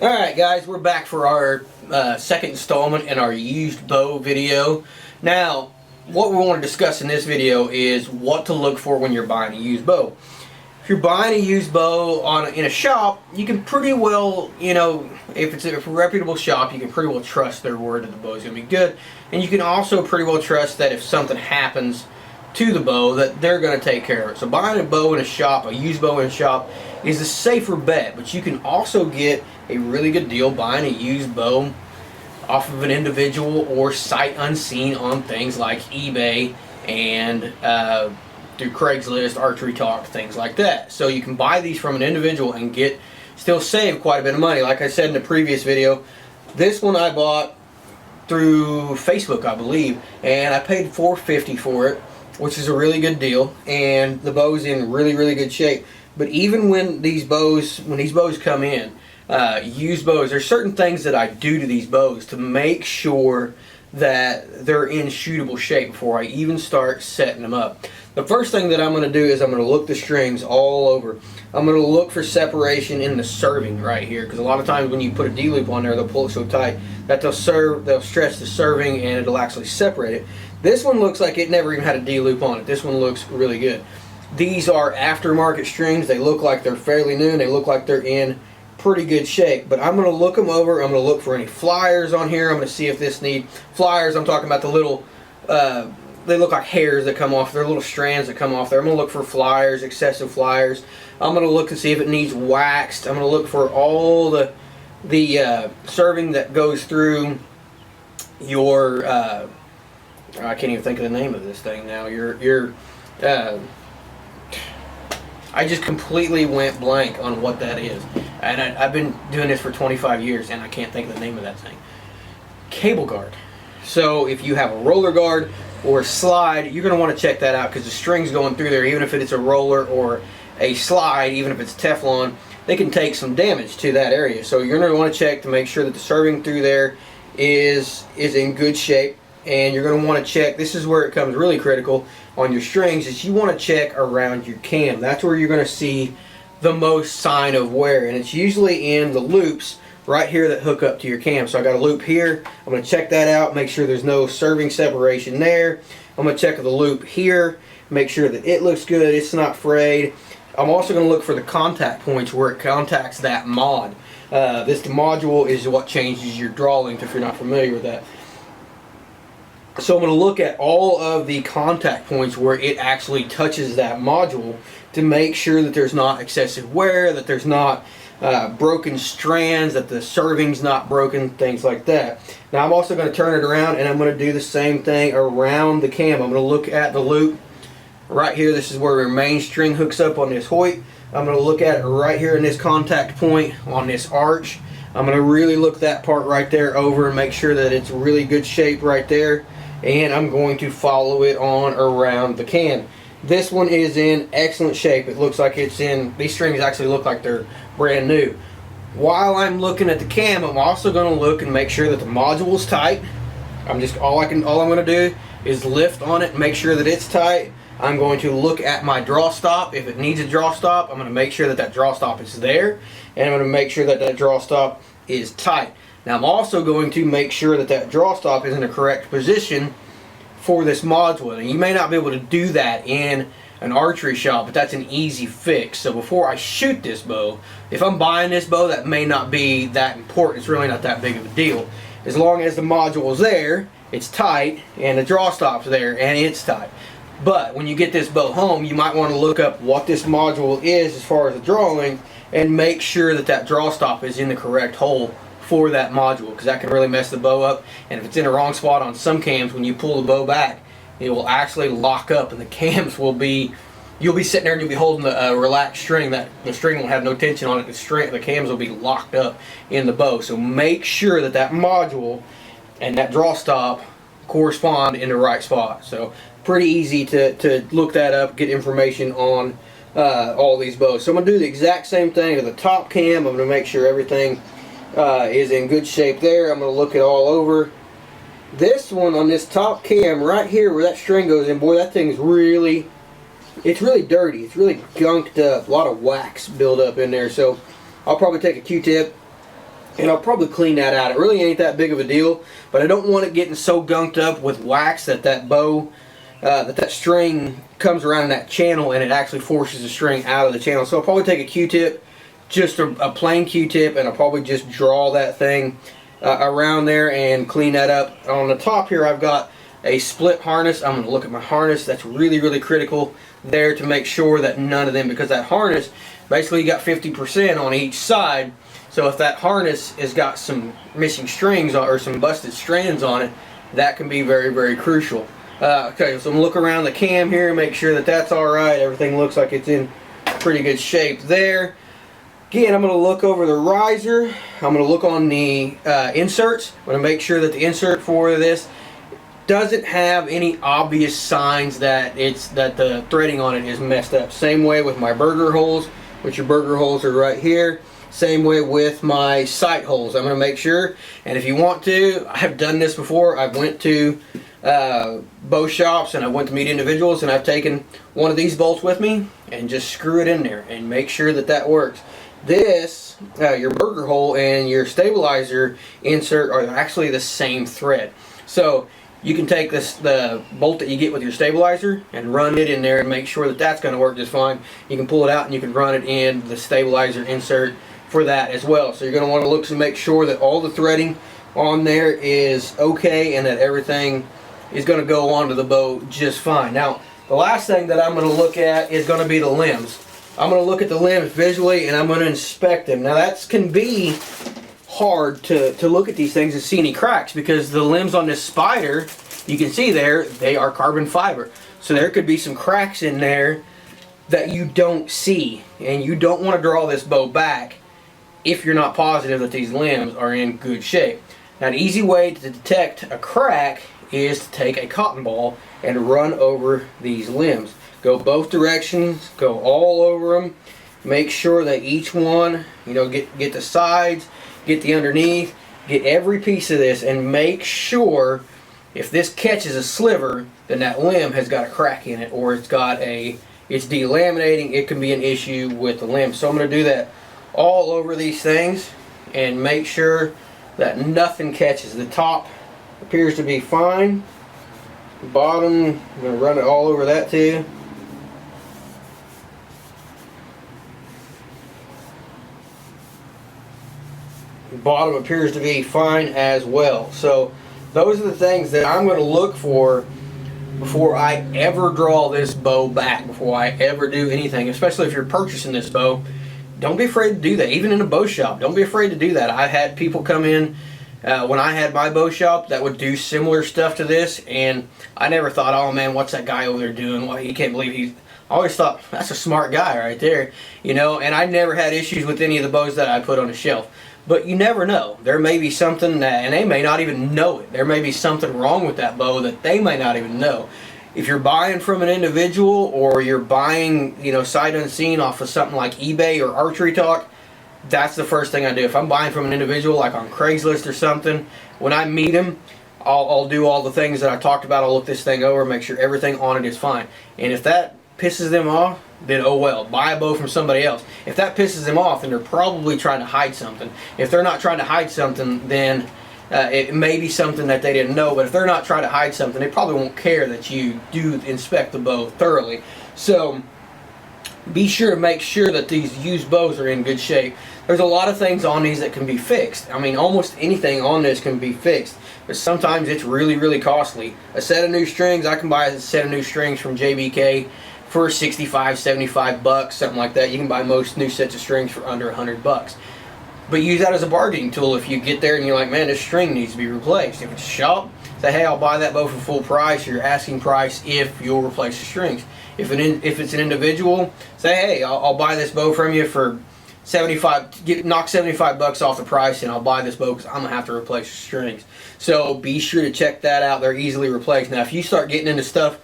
Alright guys, we're back for our second installment in our used bow video. Now, what we want to discuss in this video is what to look for when you're buying a used bow. If you're buying a used bow in a shop, you can pretty well, if it's a reputable shop, you can pretty well trust their word that the bow is going to be good. And you can also pretty well trust that if something happens to the bow, that they're going to take care of it. So buying a bow in a shop, a used bow in a shop, is a safer bet, but you can also get a really good deal buying a used bow off of an individual or sight unseen on things like eBay and through Craigslist, Archery Talk, things like that. So you can buy these from an individual and still save quite a bit of money. Like I said in the previous video, this one I bought through Facebook, I believe, and I paid $450 for it, which is a really good deal, and the bow's in really, really good shape. But even when these bows come in, used bows, there's certain things that I do to these bows to make sure that they're in shootable shape before I even start setting them up. The first thing that I'm going to do is I'm going to look the strings all over. I'm going to look for separation in the serving right here, because a lot of times when you put a D-loop on there, they'll pull it so tight that they'll stretch the serving and it'll actually separate it. This one looks like it never even had a D-loop on it. This one looks really good. These are aftermarket strings. They look like they're fairly new and they look like they're in pretty good shape. But I'm going to look them over. I'm going to look for any flyers on here. I'm going to see if this need flyers. I'm talking about the little, they look like hairs that come off. They're little strands that come off there. I'm going to look for flyers, excessive flyers. I'm going to look and see if it needs waxed. I'm going to look for all the serving that goes through your, I can't even think of the name of this thing now. I just completely went blank on what that is. And I've been doing this for 25 years and I can't think of the name of that thing. Cable guard. So if you have a roller guard or a slide, you're going to want to check that out, because the strings going through there, even if it's a roller or a slide, even if it's Teflon, they can take some damage to that area. So you're going to want to check to make sure that the serving through there is in good shape. And you're going to want to check, this is where it comes really critical on your strings, is you want to check around your cam. That's where you're going to see the most sign of wear, and it's usually in the loops right here that hook up to your cam. So I got a loop here. I'm going to check that out, make sure there's no serving separation there. I'm going to check the loop here, make sure that it looks good, it's not frayed. I'm also going to look for the contact points where it contacts that mod. This module is what changes your draw length, if you're not familiar with that. So I'm going to look at all of the contact points where it actually touches that module to make sure that there's not excessive wear, that there's not broken strands, that the serving's not broken, things like that. Now I'm also going to turn it around and I'm going to do the same thing around the cam. I'm going to look at the loop right here. This is where your main string hooks up on this Hoyt. I'm going to look at it right here in this contact point on this arch. I'm going to really look that part right there over and make sure that it's really good shape right there. And I'm going to follow it on around the can. This one is in excellent shape. It looks like it's in, these strings actually look like they're brand new. While I'm looking at the cam, I'm also going to look and make sure that the module is tight. All I'm going to do is lift on it and make sure that it's tight. I'm going to look at my draw stop. If it needs a draw stop, I'm going to make sure that that draw stop is there, and I'm going to make sure that that draw stop is tight. Now I'm also going to make sure that that draw stop is in the correct position for this module. And you may not be able to do that in an archery shop, but that's an easy fix. So before I shoot this bow, if I'm buying this bow, that may not be that important. It's really not that big of a deal. As long as the module is there, it's tight, and the draw stop's there, and it's tight. But when you get this bow home, you might want to look up what this module is as far as the draw length, and make sure that that draw stop is in the correct hole for that module, because that can really mess the bow up. And if it's in the wrong spot on some cams, when you pull the bow back, it will actually lock up, and the cams will be, you'll be sitting there and you'll be holding the relaxed string. That the string will have no tension on it. The cams will be locked up in the bow. So make sure that that module and that draw stop correspond in the right spot. So pretty easy to look that up, get information on all these bows. So I'm going to do the exact same thing to the top cam. I'm going to make sure everything is in good shape there. I'm going to look it all over. This one on this top cam right here where that string goes in, boy, that thing's really, it's really dirty. It's really gunked up. A lot of wax build up in there. So I'll probably take a Q-tip and I'll probably clean that out. It really ain't that big of a deal, but I don't want it getting so gunked up with wax that that bow, that string comes around in that channel and it actually forces the string out of the channel. So I'll probably take a Q-tip, just a plain Q-tip, and I'll probably just draw that thing around there and clean that up. On the top here I've got a split harness. I'm going to look at my harness. That's really, really critical there to make sure that none of them, because that harness, basically you got 50% on each side. So if that harness has got some missing strings or some busted strands on it, that can be very, very crucial. Okay, so I'm going to look around the cam here and make sure that that's alright. Everything looks like it's in pretty good shape there. Again, I'm going to look over the riser. I'm going to look on the inserts. I'm going to make sure that the insert for this doesn't have any obvious signs that the threading on it is messed up. Same way with my burger holes, which your burger holes are right here. Same way with my sight holes. I'm going to make sure, and if you want to, I've done this before. I've went to bow shops and I went to meet individuals, and I've taken one of these bolts with me and just screw it in there and make sure that that works. This, your burger hole and your stabilizer insert are actually the same thread. So you can take the bolt that you get with your stabilizer and run it in there and make sure that that's going to work just fine. You can pull it out and you can run it in the stabilizer insert for that as well. So you're going to want to look to make sure that all the threading on there is okay and that everything is going to go onto the bow just fine. Now, the last thing that I'm going to look at is going to be the limbs. I'm going to look at the limbs visually and I'm going to inspect them. Now that can be hard to look at these things and see any cracks, because the limbs on this Spyder, you can see there, they are carbon fiber. So there could be some cracks in there that you don't see, and you don't want to draw this bow back if you're not positive that these limbs are in good shape. Now, an easy way to detect a crack is to take a cotton ball and run over these limbs. Go both directions, go all over them, make sure that each one, get the sides, get the underneath, get every piece of this, and make sure if this catches a sliver, then that limb has got a crack in it, or it's delaminating. It can be an issue with the limb. So I'm going to do that all over these things and make sure that nothing catches. The top appears to be fine. The bottom, I'm going to run it all over that too. Bottom appears to be fine as well. So those are the things that I'm going to look for before I ever draw this bow back, before I ever do anything, especially if you're purchasing this bow. Don't be afraid to do that. Even in a bow shop, don't be afraid to do that. I've had people come in when I had my bow shop that would do similar stuff to this, and I never thought, oh man, what's that guy over there doing? Well, you can't believe he's... I always thought, that's a smart guy right there, and I never had issues with any of the bows that I put on the shelf. But you never know. There may be something that, and they may not even know it. There may be something wrong with that bow that they may not even know. If you're buying from an individual, or you're buying, sight unseen off of something like eBay or Archery Talk, that's the first thing I do. If I'm buying from an individual, like on Craigslist or something, when I meet them, I'll do all the things that I talked about. I'll look this thing over, make sure everything on it is fine. And if that pisses them off, then oh well, buy a bow from somebody else. If that pisses them off, then they're probably trying to hide something. If they're not trying to hide something, then it may be something that they didn't know. But if they're not trying to hide something, they probably won't care that you do inspect the bow thoroughly. So be sure to make sure that these used bows are in good shape. There's a lot of things on these that can be fixed. I mean, almost anything on this can be fixed, but sometimes it's really, really costly. A set of new strings, I can buy a set of new strings from JBK for 65, 75 bucks, something like that. You can buy most new sets of strings for under 100 bucks. But use that as a bargaining tool. If you get there and you're like, man, this string needs to be replaced. If it's a shop, say, hey, I'll buy that bow for full price, or your asking price, if you'll replace the strings. If it's an individual, say, hey, I'll buy this bow from you for 75, knock 75 bucks off the price, and I'll buy this bow because I'm going to have to replace the strings. So be sure to check that out. They're easily replaced. Now, if you start getting into stuff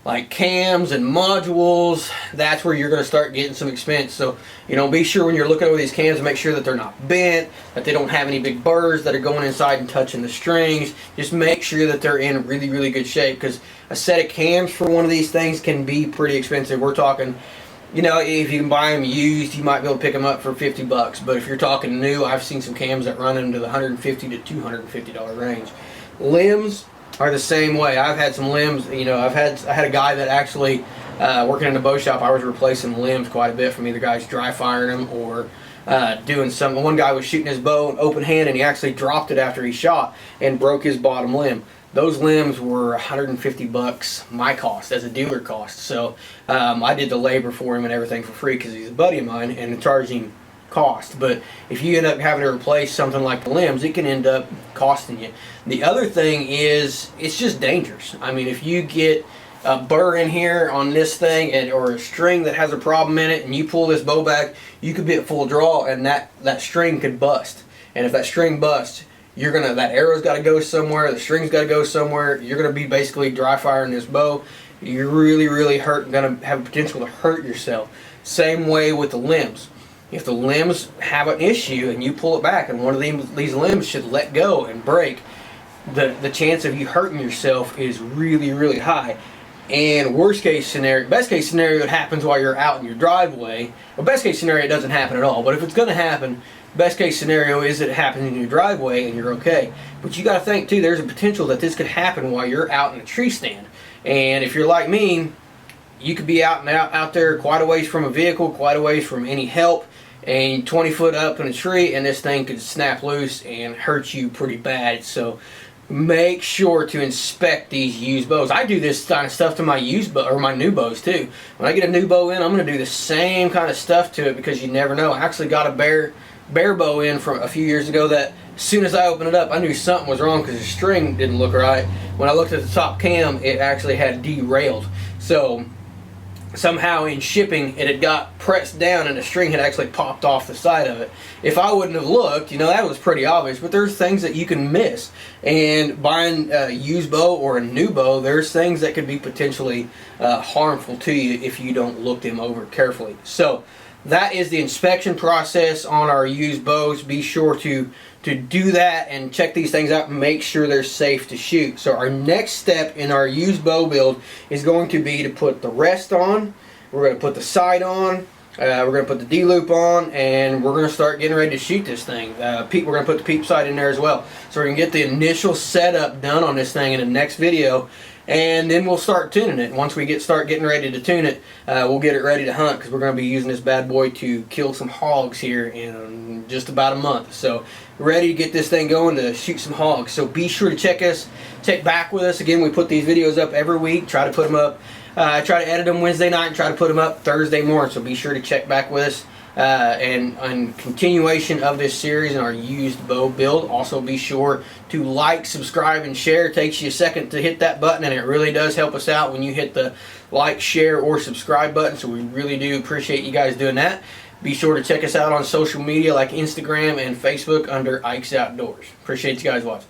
like cams and modules, that's where you're going to start getting some expense. So, be sure when you're looking over these cams to make sure that they're not bent, that they don't have any big burrs that are going inside and touching the strings. Just make sure that they're in really, really good shape, because a set of cams for one of these things can be pretty expensive. We're talking You know, if you can buy them used, you might be able to pick them up for $50. But if you're talking new, I've seen some cams that run into the $150 to $250 range. Limbs are the same way. I've had some limbs. You know, I had a guy that actually working in a bow shop. I was replacing limbs quite a bit from either guys dry firing them or doing some. One guy was shooting his bow open hand, and he actually dropped it after he shot and broke his bottom limb. Those limbs were $150 my cost as a dealer cost. So I did the labor for him and everything for free because he's a buddy of mine and charging cost. But if you end up having to replace something like the limbs, it can end up costing you. The other thing is it's just dangerous. I mean, if you get a burr in here on this thing or a string that has a problem in it and you pull this bow back, you could be at full draw and that string could bust. And if that string busts, that arrow's got to go somewhere, the string's got to go somewhere. You're gonna be basically dry firing this bow. You're really gonna have a potential to hurt yourself. Same way with the limbs. If the limbs have an issue and you pull it back and one of these limbs should let go and break, the chance of you hurting yourself is really high. And worst case scenario, best case scenario, it happens while you're out in your driveway. Well, best case scenario, it doesn't happen at all. But if it's going to happen, best case scenario is that it happens in your driveway and you're okay. But you got to think too, there's a potential that this could happen while you're out in a tree stand. And if you're like me, you could be out there quite a ways from a vehicle, quite a ways from any help, and 20 foot up in a tree, and this thing could snap loose and hurt you pretty bad. So make sure to inspect these used bows. I do this kind of stuff to my used bow or my new bows too. When I get a new bow in, I'm going to do the same kind of stuff to it because you never know. I actually got a bear bow in from a few years ago that as soon as I opened it up, I knew something was wrong because the string didn't look right. When I looked at the top cam, it actually had derailed. So somehow in shipping it had got pressed down and the string had actually popped off the side of it. If I wouldn't have looked, you know, that was pretty obvious, but there's things that you can miss. And buying a used bow or a new bow, there's things that could be potentially harmful to you if you don't look them over carefully. So that is the inspection process on our used bows. Be sure to do that and check these things out and make sure they're safe to shoot. So our next step in our used bow build is going to be to put the rest on. We're going to put the sight on. We're going to put the D-loop on, and we're going to start getting ready to shoot this thing. We're going to put the peep sight in there as well. So we're going to get the initial setup done on this thing in the next video, and then we'll start tuning it. Once we start getting ready to tune it, we'll get it ready to hunt because we're going to be using this bad boy to kill some hogs here in just about a month. So ready to get this thing going to shoot some hogs. So be sure to check back with us. Again, we put these videos up every week. Try to put them up. I try to edit them Wednesday night and try to put them up Thursday morning. So be sure to check back with us. And on continuation of this series in our used bow build, also be sure to like, subscribe, and share. It takes you a second to hit that button, and it really does help us out when you hit the like, share, or subscribe button. So we really do appreciate you guys doing that. Be sure to check us out on social media like Instagram and Facebook under Ike's Outdoors. Appreciate you guys watching.